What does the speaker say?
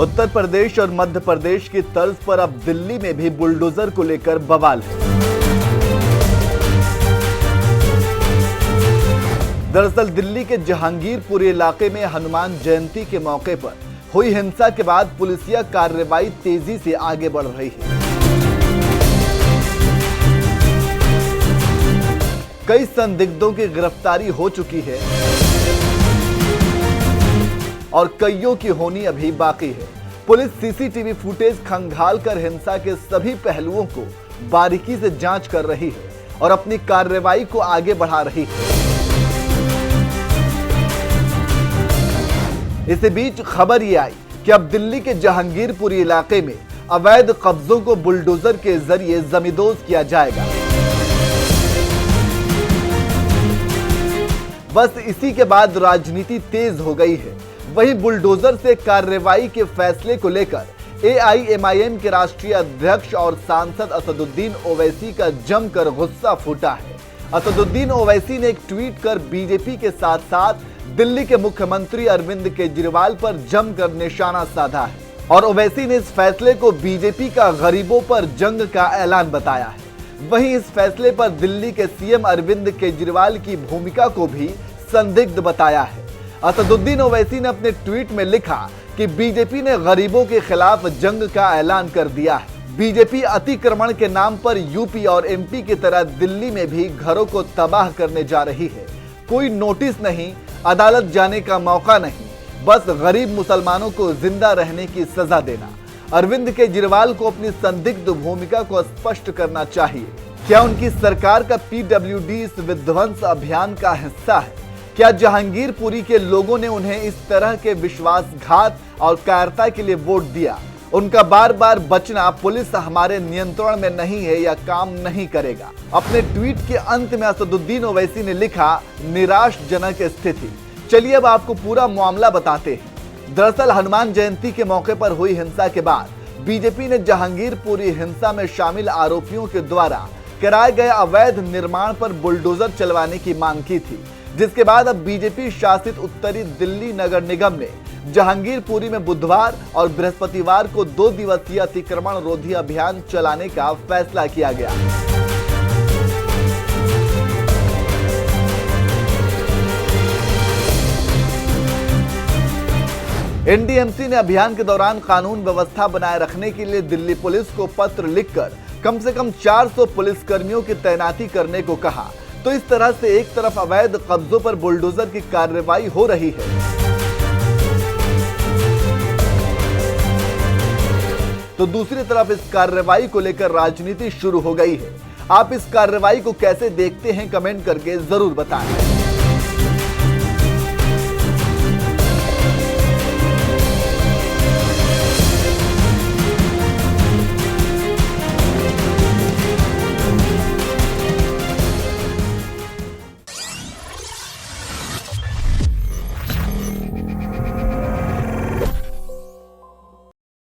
उत्तर प्रदेश और मध्य प्रदेश की तर्ज पर अब दिल्ली में भी बुलडोजर को लेकर बवाल है। दरअसल दिल्ली के जहांगीरपुर इलाके में हनुमान जयंती के मौके पर हुई हिंसा के बाद पुलिसिया कार्रवाई तेजी से आगे बढ़ रही है। कई संदिग्धों की गिरफ्तारी हो चुकी है और कईयों की होनी अभी बाकी है। पुलिस सीसीटीवी फुटेज खंगालकर हिंसा के सभी पहलुओं को बारीकी से जांच कर रही है और अपनी कार्रवाई को आगे बढ़ा रही है। इसी बीच खबर ये आई कि अब दिल्ली के जहांगीरपुरी इलाके में अवैध कब्जों को बुलडोजर के जरिए जमींदोज किया जाएगा। बस इसी के बाद राजनीति तेज हो गई है। वहीं बुलडोजर से कार्रवाई के फैसले को लेकर एआईएमआईएम के राष्ट्रीय अध्यक्ष और सांसद असदुद्दीन ओवैसी का जमकर गुस्सा फूटा है। असदुद्दीन ओवैसी ने एक ट्वीट कर बीजेपी के साथ साथ दिल्ली के मुख्यमंत्री अरविंद केजरीवाल पर जमकर निशाना साधा है और ओवैसी ने इस फैसले को बीजेपी का गरीबों पर जंग का ऐलान बताया है। वहीं इस फैसले पर दिल्ली के सीएम अरविंद केजरीवाल की भूमिका को भी संदिग्ध बताया है। असदुद्दीन ओवैसी ने अपने ट्वीट में लिखा कि बीजेपी ने गरीबों के खिलाफ जंग का ऐलान कर दिया है। बीजेपी अतिक्रमण के नाम पर यूपी और एमपी की तरह दिल्ली में भी घरों को तबाह करने जा रही है। कोई नोटिस नहीं, अदालत जाने का मौका नहीं, बस गरीब मुसलमानों को जिंदा रहने की सजा देना। अरविंद केजरीवाल को अपनी संदिग्ध भूमिका को स्पष्ट करना चाहिए। क्या उनकी सरकार का पीडब्ल्यूडी इस विध्वंस अभियान का हिस्सा है? क्या जहांगीरपुरी के लोगों ने उन्हें इस तरह के विश्वासघात और कायरता के लिए वोट दिया? उनका बार बार बचना पुलिस हमारे नियंत्रण में नहीं है या काम नहीं करेगा। अपने ट्वीट के अंत में असदुद्दीन ओवैसी ने लिखा, निराशजनक स्थिति। चलिए अब आपको पूरा मामला बताते हैं। दरअसल हनुमान जयंती के मौके पर हुई हिंसा के बाद बीजेपी ने जहांगीरपुरी हिंसा में शामिल आरोपियों के द्वारा कराए गए अवैध निर्माण पर बुलडोजर चलवाने की मांग की थी, जिसके बाद अब बीजेपी शासित उत्तरी दिल्ली नगर निगम ने जहांगीरपुरी में बुधवार और बृहस्पतिवार को 2 दिवसीय अतिक्रमण रोधी अभियान चलाने का फैसला किया गया। एनडीएमसी ने अभियान के दौरान कानून व्यवस्था बनाए रखने के लिए दिल्ली पुलिस को पत्र लिखकर कम से कम 400 पुलिसकर्मियों की तैनाती करने को कहा। तो इस तरह से एक तरफ अवैध कब्जों पर बुलडोजर की कार्रवाई हो रही है, तो दूसरी तरफ इस कार्रवाई को लेकर राजनीति शुरू हो गई है। आप इस कार्रवाई को कैसे देखते हैं, कमेंट करके जरूर बताएं।